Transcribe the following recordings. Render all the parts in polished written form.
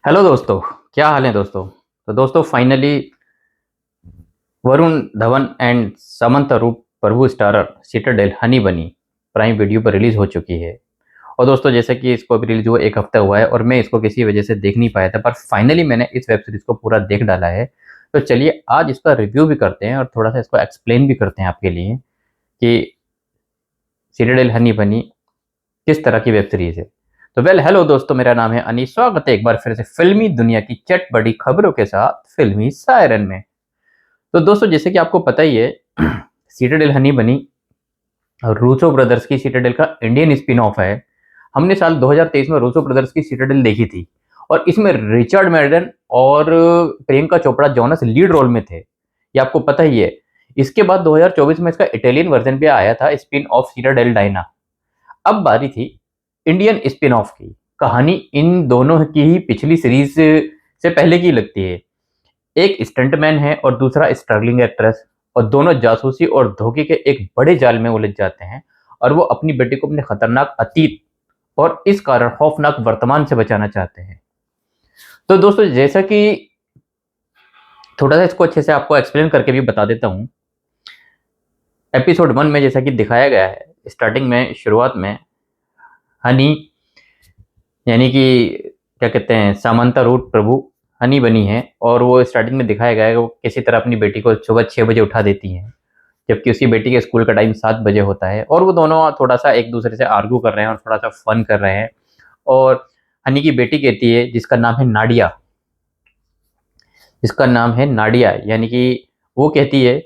Hello दोस्तों, क्या हाल है दोस्तों। तो दोस्तों फाइनली वरुण धवन एंड समंता रूप प्रभु स्टारर सिटाडेल हनी बनी प्राइम वीडियो पर रिलीज हो चुकी है। और दोस्तों जैसे कि इसको अभी रिलीज हुआ एक हफ्ता हुआ है और मैं इसको किसी वजह से देख नहीं पाया था, पर फाइनली मैंने इस वेब सीरीज को पूरा देख डाला है। तो चलिए आज इसका रिव्यू भी करते हैं और थोड़ा सा इसको एक्सप्लेन भी करते हैं आपके लिए कि सिटाडेल हनी बनी किस तरह की वेब सीरीज है। तो हेलो दोस्तों, मेरा नाम है अनीस। स्वागत है एक बार फिर से फिल्मी दुनिया की चटपटी खबरों के साथ फिल्मी सायरन में। तो दोस्तों जैसे कि आपको पता ही है सिटाडेल हनी बनी रूसो ब्रदर्स की सिटाडेल का इंडियन स्पिन ऑफ है। हमने साल 2023 में रूसो ब्रदर्स की सिटाडेल देखी थी और इसमें रिचर्ड मैडन और Priyanka Chopra Jonas lead role में थे, ये आपको पता ही है। इसके बाद 2024 में इसका इटालियन वर्जन भी आया था, स्पिन ऑफ सिटाडेल डायना। अब बारी थी इंडियन स्पिन ऑफ की। कहानी इन दोनों की ही पिछली सीरीज से पहले की लगती है। एक स्टंटमैन है और दूसरा स्ट्रगलिंग एक्ट्रेस, और दोनों जासूसी और धोखे के एक बड़े जाल में उलझ जाते हैं और वो अपनी बेटी को अपने खतरनाक अतीत और इस कारण खौफनाक वर्तमान से बचाना चाहते हैं। तो दोस्तों जैसा कि थोड़ा सा इसको अच्छे से आपको एक्सप्लेन करके भी बता देता हूँ। एपिसोड 1 में जैसा कि दिखाया गया है, स्टार्टिंग में शुरुआत में हनी यानी कि क्या कहते हैं सामंता रूट प्रभु हनी बनी है और वो स्टार्टिंग में दिखाया गया है कि वो किसी तरह अपनी बेटी को सुबह 6 बजे उठा देती हैं, जबकि उसकी बेटी के स्कूल का टाइम 7 बजे होता है। और वो दोनों थोड़ा सा एक दूसरे से आर्गू कर रहे हैं और थोड़ा सा फन कर रहे हैं। और हनी की बेटी कहती है, जिसका नाम है नाडिया, यानी कि वो कहती है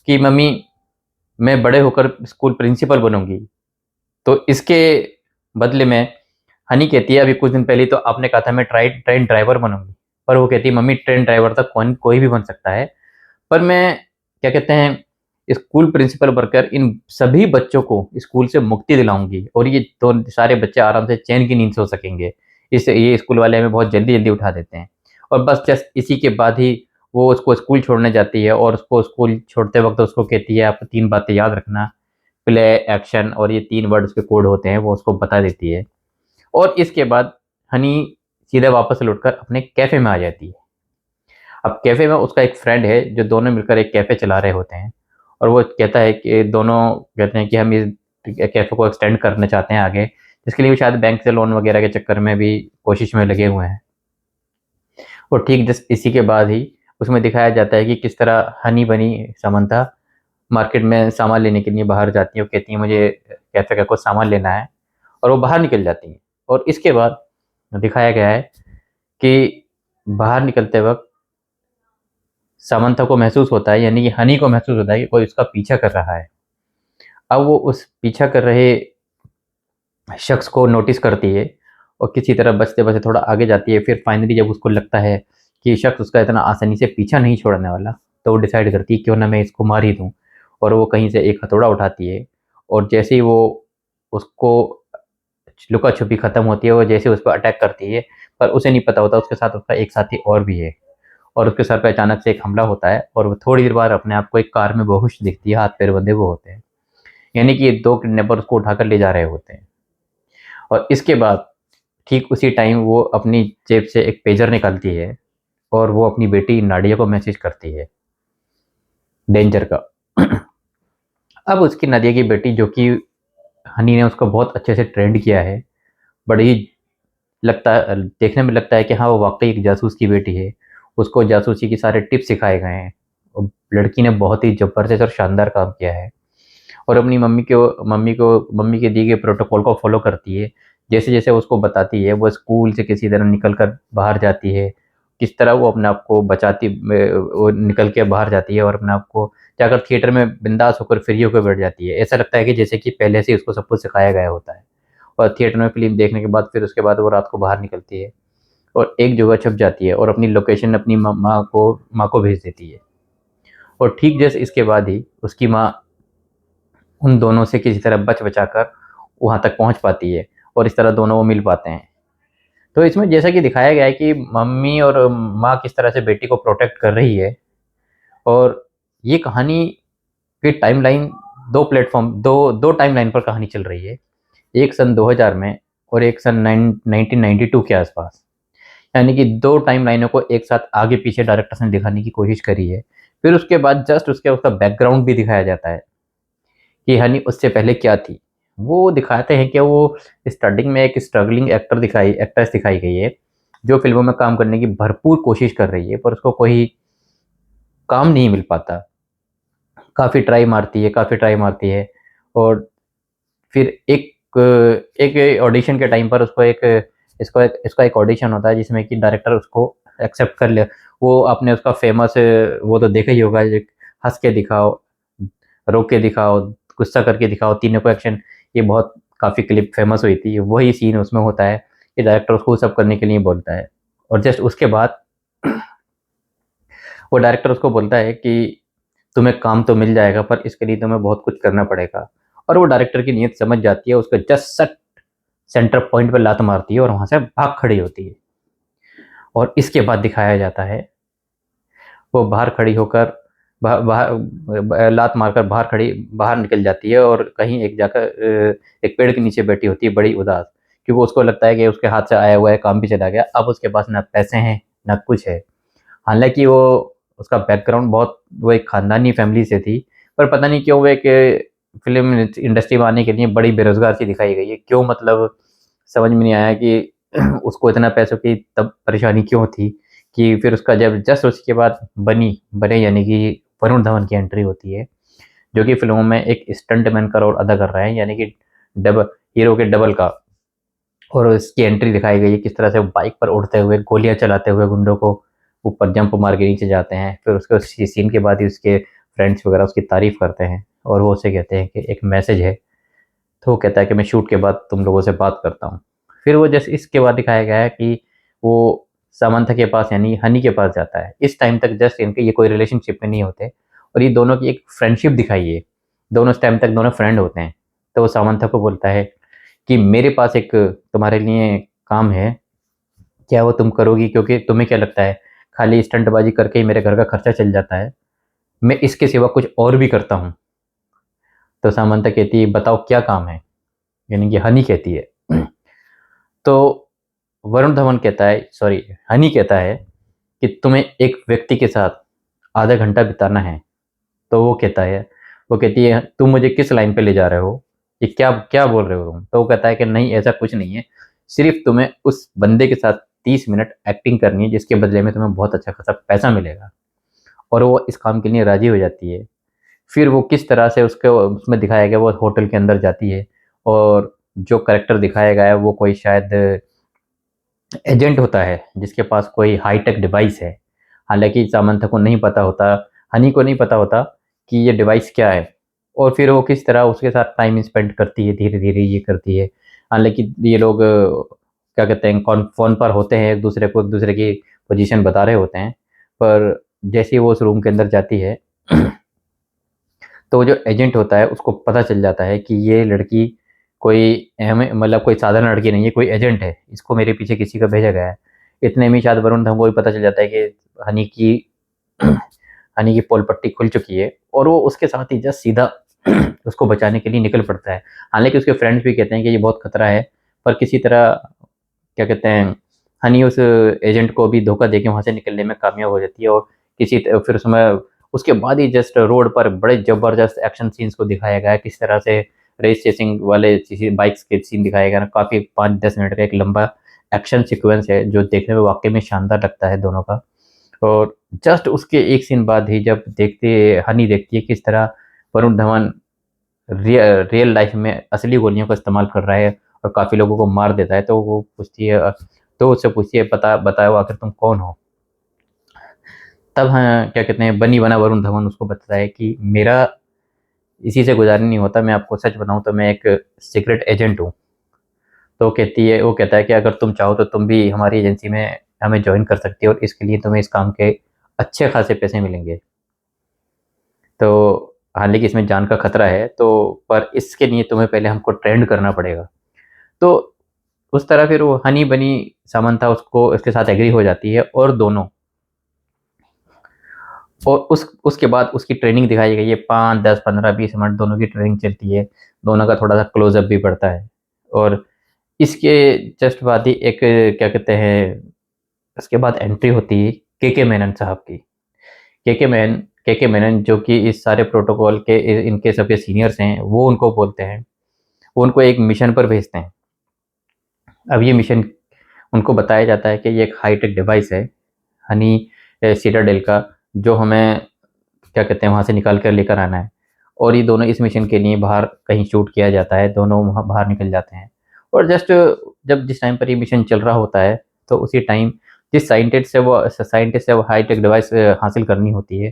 कि मम्मी मैं बड़े होकर स्कूल प्रिंसिपल बनूंगी। तो इसके बदले में हनी कहती है, अभी कुछ दिन पहले तो आपने कहा था मैं ट्रेन ड्राइवर बनूंगी। पर वो कहती है मम्मी ट्रेन ड्राइवर तक कौन कोई भी बन सकता है, पर मैं क्या कहते हैं स्कूल प्रिंसिपल बनकर इन सभी बच्चों को स्कूल से मुक्ति दिलाऊंगी और ये तो सारे बच्चे आराम से चैन की नींद सो सकेंगे। इससे ये स्कूल वाले हमें बहुत जल्दी जल्दी उठा देते हैं। और बस जस्ट इसी के बाद ही वो उसको स्कूल छोड़ने जाती है और उसको स्कूल छोड़ते वक्त उसको कहती है आप 3 बातें याद रखना, प्ले, एक्शन और ये 3 वर्ड उसके कोड होते हैं, वो उसको बता देती है। और इसके बाद हनी सीधे वापस लौटकर अपने कैफे में आ जाती है। अब कैफे में उसका एक फ्रेंड है जो दोनों मिलकर एक कैफे चला रहे होते हैं और वो कहता है कि दोनों कहते हैं कि हम इस कैफे को एक्सटेंड करना चाहते हैं आगे, जिसके लिए वो शायद बैंक से लोन वगैरह के चक्कर में भी कोशिश में लगे हुए हैं। और ठीक जस्ट इसी के बाद ही उसमें दिखाया जाता है कि किस तरह हनी बनी समंथा मार्केट में सामान लेने के लिए बाहर जाती है। वो कहती है मुझे कैफे का कुछ सामान लेना है और वो बाहर निकल जाती हैं। और इसके बाद दिखाया गया है कि बाहर निकलते वक्त समंथा को महसूस होता है, यानी कि हनी को महसूस होता है कि कोई उसका पीछा कर रहा है। अब वो उस पीछा कर रहे शख्स को नोटिस करती है और किसी तरह बचते बचते थोड़ा आगे जाती है। फिर फाइनली जब उसको लगता है कि ये शख्स उसका इतना आसानी से पीछा नहीं छोड़ने वाला, तो वो डिसाइड करती है क्यों ना मैं इसको मार ही दूँ। और वो कहीं से एक हथौड़ा उठाती है और जैसे ही वो उसको लुका छुपी खत्म होती है, वो जैसे उस पर अटैक करती है, पर उसे नहीं पता होता उसके साथ उसका एक साथी और भी है। और उसके सर पे अचानक से एक हमला होता है और वो थोड़ी देर बाद अपने आप को एक कार में बेहोश दिखती है, हाथ पैर बंधे हुए होते हैं, यानी कि ये 2 किडनैपर उसको उठाकर ले जा रहे होते हैं। और इसके बाद ठीक उसी टाइम वो अपनी जेब से एक पेजर निकालती है और वो अपनी बेटी नाडिया को मैसेज करती है डेंजर का। अब उसकी नादिया की बेटी, जो कि हनी ने उसको बहुत अच्छे से ट्रेंड किया है, बड़ी लगता देखने में लगता है कि हाँ वो वाकई एक जासूस की बेटी है। उसको जासूसी के सारे टिप्स सिखाए गए हैं और लड़की ने बहुत ही जबरदस्त और शानदार काम किया है। और अपनी मम्मी के दिए गए प्रोटोकॉल को फॉलो करती है। जैसे जैसे उसको बताती है वो स्कूल से किसी तरह निकल कर बाहर जाती है, किस तरह वो अपने आप को वो निकल के बाहर जाती है और अपने आप को जाकर थिएटर में बिंदास होकर फ्री होकर बैठ जाती है। ऐसा लगता है कि जैसे कि पहले से उसको सब कुछ सिखाया गया होता है। और थिएटर में फिल्म देखने के बाद फिर उसके बाद वो रात को बाहर निकलती है और एक जगह छुप जाती है और अपनी लोकेशन अपनी माँ को भेज देती है। और ठीक जैसे इसके बाद ही उसकी माँ उन दोनों से किसी तरह बच बचा कर वहाँ तक पहुँच पाती है और इस तरह दोनों वो मिल पाते हैं। तो इसमें जैसा कि दिखाया गया है कि मम्मी और माँ किस तरह से बेटी को प्रोटेक्ट कर रही है। और ये कहानी की टाइमलाइन दो दो टाइमलाइन पर कहानी चल रही है। एक सन 2000 में और एक सन 1992 के आसपास। यानी कि 2 टाइमलाइनों को एक साथ आगे-पीछे डायरेक्टर्स ने दिखाने की कोशिश करी है। फिर उसके बाद जस्ट उसका बैकग्राउंड भी दिखाया जाता है कि हनी उससे पहले क्या थी। वो दिखाते हैं कि वो स्टार्टिंग में एक स्ट्रगलिंग एक्ट्रेस दिखाई गई है, जो फ़िल्मों में काम करने की भरपूर कोशिश कर रही है, पर उसको कोई काम नहीं मिल पाता। काफ़ी ट्राई मारती है और फिर एक ऑडिशन के टाइम पर इसका एक ऑडिशन होता है जिसमें कि डायरेक्टर उसको एक्सेप्ट कर ले। वो आपने उसका फ़ेमस वो तो देखा ही होगा, एक हँस के दिखाओ, रो के दिखाओ, गुस्सा करके दिखाओ, तीनों को एक्शन, ये बहुत काफ़ी क्लिप फ़ेमस हुई थी। वही सीन उसमें होता है कि डायरेक्टर उसको वो सब करने के लिए बोलता है और जस्ट उसके बाद वो डायरेक्टर उसको बोलता है कि तुम्हें काम तो मिल जाएगा पर इसके लिए तुम्हें बहुत कुछ करना पड़ेगा। और वो डायरेक्टर की नीयत समझ जाती है, उसको जस्ट सट सेंटर पॉइंट पे लात मारती है और वहाँ से भाग खड़ी होती है। और इसके बाद दिखाया जाता है वो बाहर खड़ी होकर लात मारकर बाहर निकल जाती है और कहीं एक जाकर एक पेड़ के नीचे बैठी होती है बड़ी उदास, क्योंकि उसको लगता है कि उसके हाथ से आया हुआ है काम भी चला गया, अब उसके पास ना पैसे हैं ना कुछ है। हालांकि वो उसका बैकग्राउंड बहुत, वो एक खानदानी फैमिली से थी, पर पता नहीं क्यों वो एक फिल्म इंडस्ट्री में आने के लिए बड़ी बेरोजगार सी दिखाई गई है। क्यों, मतलब समझ में नहीं आया कि उसको इतना पैसों की तब परेशानी क्यों थी कि फिर उसका जब जस्ट उसके बाद बने यानी कि वरुण धवन की एंट्री होती है, जो कि फिल्मों में एक स्टंटमैन का रोल अदा कर रहा है, यानी कि डबल हीरो के डबल का। और इसकी एंट्री दिखाई गई है किस तरह से वो बाइक पर उड़ते हुए गोलियां चलाते हुए गुंडों को ऊपर जंप मार के नीचे जाते हैं। फिर उसके उस सीन के बाद ही उसके फ्रेंड्स वगैरह उसकी तारीफ करते हैं और वो उसे कहते हैं कि एक मैसेज है। तो वो कहता है कि मैं शूट के बाद तुम लोगों से बात करता हूँ। फिर वो जैसे इसके बाद दिखाया गया है कि वो सामंथा के पास यानी हनी के पास जाता है। इस टाइम तक जस्ट इनके ये कोई रिलेशनशिप में नहीं होते और ये दोनों की एक फ्रेंडशिप दिखाई है। दोनों इस टाइम तक दोनों फ्रेंड होते हैं। तो वो सामंथा को बोलता है कि मेरे पास एक तुम्हारे लिए काम है, क्या वो तुम करोगी? क्योंकि तुम्हें क्या लगता है खाली स्टंटबाजी करके ही मेरे घर का खर्चा चल जाता है? मैं इसके सिवा कुछ और भी करता हूँ। तो सामंता कहती है बताओ क्या काम है, यानी कि हनी कहती है। तो वरुण धवन कहता है, सॉरी, हनी कहता है कि तुम्हें एक व्यक्ति के साथ आधा घंटा बिताना है। तो वो कहती है तुम मुझे किस लाइन पे ले जा रहे हो, ये क्या क्या बोल रहे हो तुम? तो वो कहता है कि नहीं ऐसा कुछ नहीं है, सिर्फ तुम्हें उस बंदे के साथ 30 मिनट एक्टिंग करनी है जिसके बदले में तुम्हें बहुत अच्छा खासा पैसा मिलेगा। और वो इस काम के लिए राजी हो जाती है। फिर वो किस तरह से उसके उसमें दिखाया गया, वो होटल के अंदर जाती है और जो करेक्टर दिखाया गया है वो कोई शायद एजेंट होता है जिसके पास कोई हाईटेक डिवाइस है। हालाँकि सामंथा को नहीं पता होता, हनी को नहीं पता होता कि ये डिवाइस क्या है और फिर वो किस तरह उसके साथ टाइम स्पेंड करती है, धीरे-धीरे ये करती है। हालाँकि ये लोग क्या कहते हैं फ़ोन पर होते हैं, एक दूसरे की पोजीशन बता रहे होते हैं, पर जैसे ही वो उस रूम के अंदर जाती है तो जो एजेंट होता है उसको पता चल जाता है कि ये लड़की कोई हमें मतलब कोई साधारण लड़की नहीं है, कोई एजेंट है, इसको मेरे पीछे किसी को भेजा गया है। इतने में शायद वरुण धवन को भी पता चल जाता है कि हनी की हनी की पोल पट्टी खुल चुकी है और वो उसके साथ ही जस्ट सीधा उसको बचाने के लिए निकल पड़ता है। हालाँकि उसके फ्रेंड्स भी कहते हैं कि ये बहुत खतरा है, पर किसी तरह क्या कहते हैं, हनी उस एजेंट को भी धोखा देके वहाँ से निकलने में कामयाब हो जाती है और फिर उसमें उसके बाद ही जस्ट रोड पर बड़े ज़बरदस्त एक्शन सीन्स को दिखाया गया है। किस तरह से रेस चेसिंग वाले किसी बाइक्स के सीन दिखाया गया है, काफ़ी 5-10 मिनट का एक लंबा एक्शन सीक्वेंस है जो देखने में वाक़ई में शानदार लगता है दोनों का। और जस्ट उसके एक सीन बाद ही जब हनी देखती है किस तरह वरुण धवन रियल लाइफ में असली गोलियों का इस्तेमाल कर रहा है और काफ़ी लोगों को मार देता है, तो वो पूछती है तो उससे पूछती है बताओ आखिर तुम कौन हो? तब हाँ, क्या कहते हैं बनी बना वरुण धवन उसको बताता है कि मेरा इसी से गुज़ारा नहीं होता, मैं आपको सच बताऊँ तो मैं एक सीक्रेट एजेंट हूँ। तो वो कहता है कि अगर तुम चाहो तो तुम भी हमारी एजेंसी में हमें जॉइन कर सकती हो और इसके लिए तुम्हें इस काम के अच्छे खासे पैसे मिलेंगे। तो हालाँकि इसमें जान का खतरा है, तो पर इसके लिए तुम्हें पहले हमको ट्रेंड करना पड़ेगा। तो उस तरह फिर वो हनी बनी सामंथा उसको उसके साथ एग्री हो जाती है और दोनों, और उसके बाद उसकी ट्रेनिंग दिखाई गई है, 5, 10, 15, 20 मिनट दोनों की ट्रेनिंग चलती है। दोनों का थोड़ा-सा क्लोज़अप भी बढ़ता है और इसके जस्ट बाद ही एक क्या कहते हैं उसके बाद एंट्री होती है के मेनन साहब की। के मेनन जो कि इस सारे प्रोटोकॉल के इनके सबके सीनियर्स हैं, वो उनको बोलते हैं, वो उनको एक मिशन पर भेजते हैं। अब ये मिशन उनको बताया जाता है कि ये एक हाईटेक डिवाइस है हनी सीटाडेल का, जो हमें क्या कहते हैं वहाँ से निकाल कर लेकर आना है। और ये दोनों इस मिशन के लिए बाहर कहीं शूट किया जाता है, दोनों वहाँ बाहर निकल जाते हैं। और जस्ट जब जिस टाइम पर ये मिशन चल रहा होता है, तो उसी टाइम जिस साइंटिस्ट से वो हाईटेक डिवाइस हासिल करनी होती है,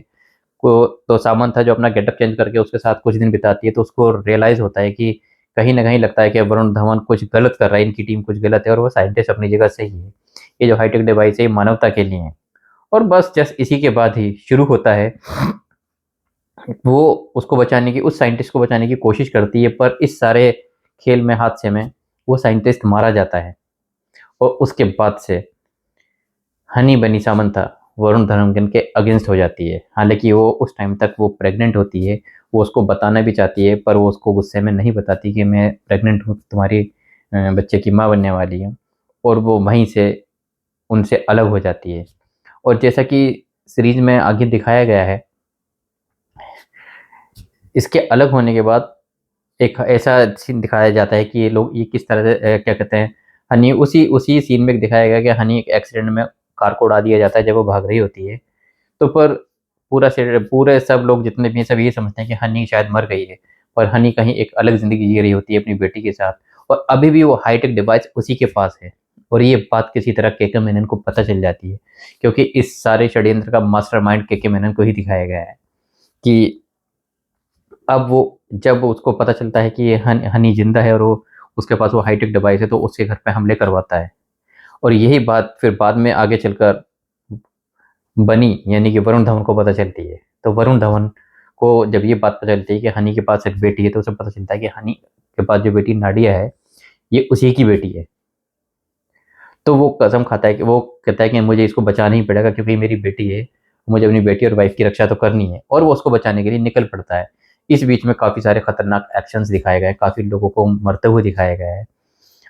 को तो सामंत था जो अपना गेटअप चेंज करके उसके साथ कुछ दिन बिताती है, तो उसको रियलाइज़ होता है कि कहीं न कहीं लगता है कि वरुण धवन कुछ गलत कर रहा है, इनकी टीम कुछ गलत है और वो साइंटिस्ट अपनी जगह सही है। ये जो हाईटेक डिवाइस है ये मानवता के लिए है। और बस जस्ट इसी के बाद ही शुरू होता है, वो उसको बचाने की उस साइंटिस्ट को बचाने की कोशिश करती है, पर इस सारे खेल में हादसे में वो साइंटिस्ट मारा जाता है। और उसके बाद से हनी बनी सामंथा वरुण धवन के अगेंस्ट हो जाती है। हालाँकि वो उस टाइम तक वो प्रेग्नेंट होती है, वो उसको बताना भी चाहती है, पर वो उसको गुस्से में नहीं बताती कि मैं प्रेग्नेंट हूँ, तुम्हारी बच्चे की माँ बनने वाली हूँ। और वो वहीं से उनसे अलग हो जाती है। और जैसा कि सीरीज़ में आगे दिखाया गया है, इसके अलग होने के बाद एक ऐसा सीन दिखाया जाता है कि ये किस तरह से क्या कहते हैं, हनी उसी उसी सीन में दिखाया गया कि हनी एक एक्सीडेंट में कार को उड़ा दिया जाता है जब वो भाग रही होती है। तो पर पूरे सब लोग जितने भी हैं सब ये समझते हैं कि हनी शायद मर गई है, पर हनी कहीं एक अलग ज़िंदगी जी रही होती है अपनी बेटी के साथ, और अभी भी वो हाईटेक डिवाइस उसी के पास है। और ये बात किसी तरह केके मेनन को पता चल जाती है, क्योंकि इस सारे षड्यंत्र का मास्टरमाइंड केके मेनन को ही दिखाया गया है कि अब वो जब उसको पता चलता है कि ये हनी ज़िंदा है और वो उसके पास वो हाईटेक डिवाइस है, तो उसके घर पे हमले करवाता है। और यही बात फिर बाद में आगे चलकर बनी, यानी कि वरुण धवन को पता चलती है। तो वरुण धवन को जब ये बात पता चलती है कि हनी के पास एक बेटी है, तो उसे पता चलता है कि हनी के पास जो बेटी नाडिया है, ये उसी की बेटी है। तो वो कसम खाता है कि वो कहता है कि मुझे इसको बचाना ही पड़ेगा क्योंकि ये मेरी बेटी है, मुझे अपनी बेटी और वाइफ़ की रक्षा तो करनी है, और वो उसको बचाने के लिए निकल पड़ता है। इस बीच में काफ़ी सारे खतरनाक एक्शंस दिखाए गए हैं, काफ़ी लोगों को मरते हुए दिखाया गया है।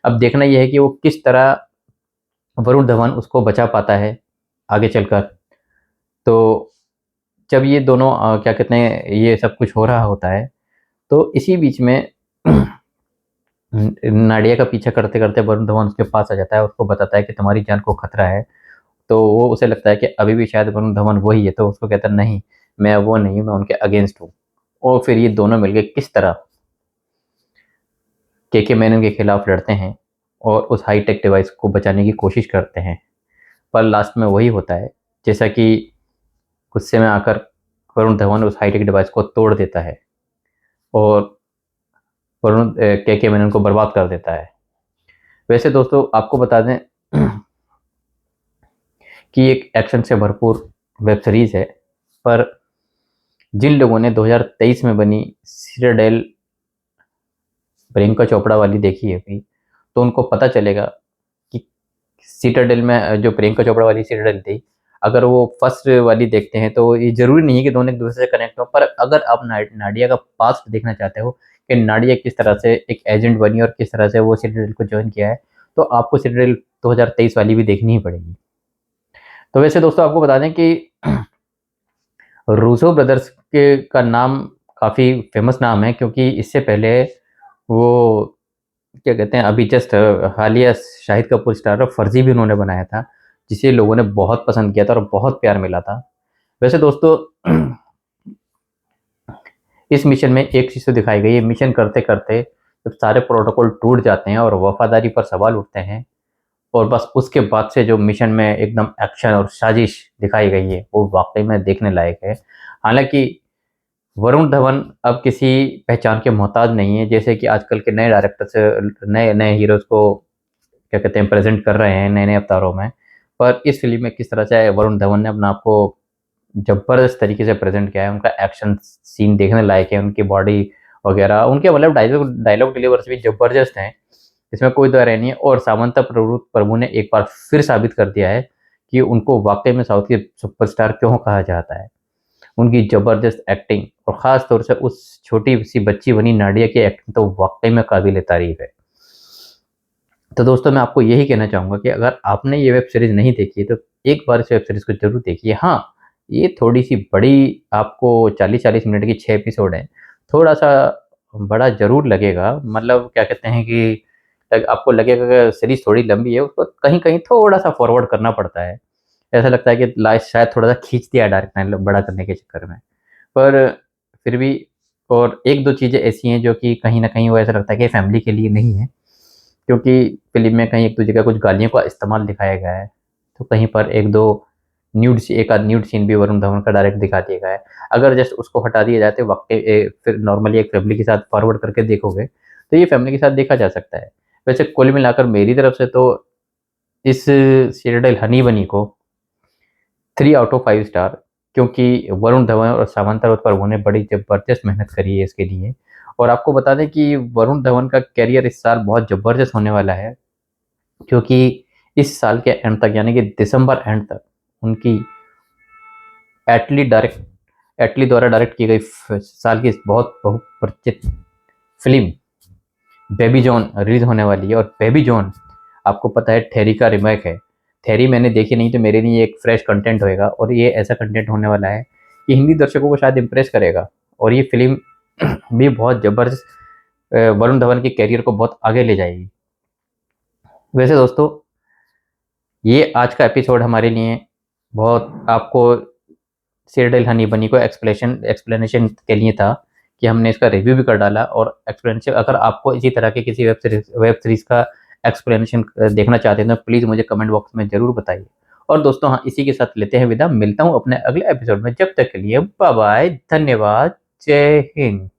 अब देखना ये है कि वो किस तरह वरुण धवन उसको बचा पाता है आगे चलकर। तो जब ये दोनों क्या कहते हैं, ये सब कुछ हो रहा होता है, तो इसी बीच में नाडिया का पीछा करते-करते वरुण धवन उसके पास आ जाता है और उसको बताता है कि तुम्हारी जान को खतरा है। तो वो उसे लगता है कि अभी भी शायद वरुण धवन वही है, तो उसको कहता है नहीं, मैं वो नहीं हूँ, मैं उनके अगेंस्ट हूँ। और फिर ये दोनों मिलके किस तरह केके मेनन के खिलाफ लड़ते हैं और उस हाईटेक डिवाइस को बचाने की कोशिश करते हैं। पर लास्ट में वही होता है, जैसा कि गुस्से में आकर वरुण धवन उस हाईटेक डिवाइस को तोड़ देता है और केके मेनन को बर्बाद कर देता है। वैसे दोस्तों आपको बता दें कि एक एक्शन से भरपूर वेब सीरीज़ है, पर जिन लोगों ने 2023 में बनी सिटाडेल प्रियंका चोपड़ा वाली देखी है अभी, तो उनको पता चलेगा कि सिटाडेल में जो प्रियंका चोपड़ा वाली सिटाडेल थी, अगर वो फर्स्ट वाली देखते हैं तो ये ज़रूरी नहीं है कि दोनों एक-दूसरे से कनेक्ट हों, पर अगर आप नाडिया का पास्ट देखना चाहते हो कि नाडिया किस तरह से एक एजेंट बनी और किस तरह से वो सिटाडेल को जॉइन किया है, तो आपको सिटाडेल 2023 वाली भी देखनी ही पड़ेगी। तो वैसे दोस्तों आपको बता दें कि रूसो ब्रदर्स के का नाम काफ़ी फ़ेमस नाम है, क्योंकि इससे पहले वो क्या कहते हैं, अभी जस्ट हालिया शाहिद कपूर स्टारर फर्जी भी उन्होंने बनाया था, जिसे लोगों ने बहुत पसंद किया था और बहुत प्यार मिला था। वैसे दोस्तों इस मिशन में एक चीज़ तो दिखाई गई है, मिशन करते-करते जब सारे प्रोटोकॉल टूट जाते हैं और वफ़ादारी पर सवाल उठते हैं, और बस उसके बाद से जो मिशन में एकदम एक्शन और साजिश दिखाई गई है, वो वाक़ई में देखने लायक है। हालाँकि वरुण धवन अब किसी पहचान के मोहताज नहीं है, जैसे कि आजकल के नए डायरेक्टर्स नए-नए हीरोज़ को क्या कहते हैं प्रेज़ेंट कर रहे हैं नए-नए अवतारों में। पर इस फ़िल्म में किस तरह से वरुण धवन ने अपने आप को ज़बरदस्त तरीके से प्रेज़ेंट किया है, उनका एक्शन सीन देखने लायक है, उनकी बॉडी वगैरह, उनके मतलब डायलॉग डायलॉग डिलीवर्स भी ज़बरदस्त हैं, इसमें कोई दो राय नहीं है। और सामंता प्रभु ने एक बार फिर साबित कर दिया है कि उनको वाक़ई में साउथ के सुपरस्टार क्यों कहा जाता है। उनकी ज़बरदस्त एक्टिंग और ख़ास तौर से उस छोटी-सी बच्ची बनी नाडिया की एक्टिंग तो वाक़ई में काबिल-ए-तारीफ़ है। तो दोस्तों मैं आपको यही कहना चाहूँगा कि अगर आपने ये वेब सीरीज़ नहीं देखी है तो एक बार इस वेब सीरीज़ को ज़रूर देखिए। हाँ, ये थोड़ी-सी बड़ी आपको 40-40 मिनट की 6 एपिसोड हैं। थोड़ा-सा बड़ा ज़रूर लगेगा, मतलब क्या कहते हैं कि आपको लगेगा कि सीरीज़ थोड़ी लंबी है, उसको कहीं-कहीं थोड़ा-सा फॉरवर्ड करना पड़ता है। ऐसा लगता है कि लास्ट शायद थोड़ा-सा खींच दिया डायरेक्टर ने बड़ा करने के चक्कर में। पर फिर भी और 1-2 चीज़ें ऐसी हैं जो कि कहीं न कहीं वो ऐसा लगता है कि फैमिली के लिए नहीं है। क्योंकि फ़िल्म में कहीं 1-2 जगह कुछ गालियों का इस्तेमाल दिखाया गया है, तो कहीं पर 1-2 एक आध न्यूड सीन भी वरुण धवन का डायरेक्ट दिखा दिया गया है। अगर जस्ट उसको हटा दिया जाए तो वाक़ई फिर नॉर्मली एक फैमिली के साथ फॉरवर्ड करके देखोगे, तो ये फैमिली के साथ देखा जा सकता है। वैसे कुल मिलाकर मेरी तरफ से तो इस सीरियल हनी बनी को 3 आउट ऑफ 5 स्टार, क्योंकि वरुण धवन और सामंता रुथ प्रभु ने बड़ी ज़बरदस्त मेहनत करी है इसके लिए। और आपको बता दें कि वरुण धवन का करियर इस साल बहुत ज़बरदस्त होने वाला है, क्योंकि इस साल के एंड तक यानी कि दिसंबर एंड तक उनकी एटली डायरेक्ट एटली द्वारा डायरेक्ट की गई साल की बहुत बहुप्रचलित फिल्म बेबी जॉन रिलीज होने वाली है। और बेबी जॉन आपको पता है थेरी का रिमेक है। थेरी मैंने देखी नहीं, तो मेरे लिए एक फ्रेश कंटेंट होएगा और ये ऐसा कंटेंट होने वाला है कि हिंदी दर्शकों को शायद इम्प्रेस करेगा। और ये फिल्म भी बहुत ज़बरदस्त वरुण धवन के करियर को बहुत आगे ले जाएगी। वैसे दोस्तों, ये आज का एपिसोड हमारे लिए बहुत आपको सीरियल हनी बनी को एक्सप्लेनेशन के लिए था कि हमने इसका रिव्यू भी कर डाला और एक्सप्लेनेशन। अगर आपको इसी तरह के किसी वेब सीरीज़ का एक्सप्लेनेशन देखना चाहते हैं तो प्लीज़ मुझे कमेंट बॉक्स में ज़रूर बताइए। और दोस्तों हाँ, इसी के साथ लेते हैं विदा। मिलता हूँ अपने अगले एपिसोड में। जब तक के लिए बाय बाय, धन्यवाद, जय हिंद।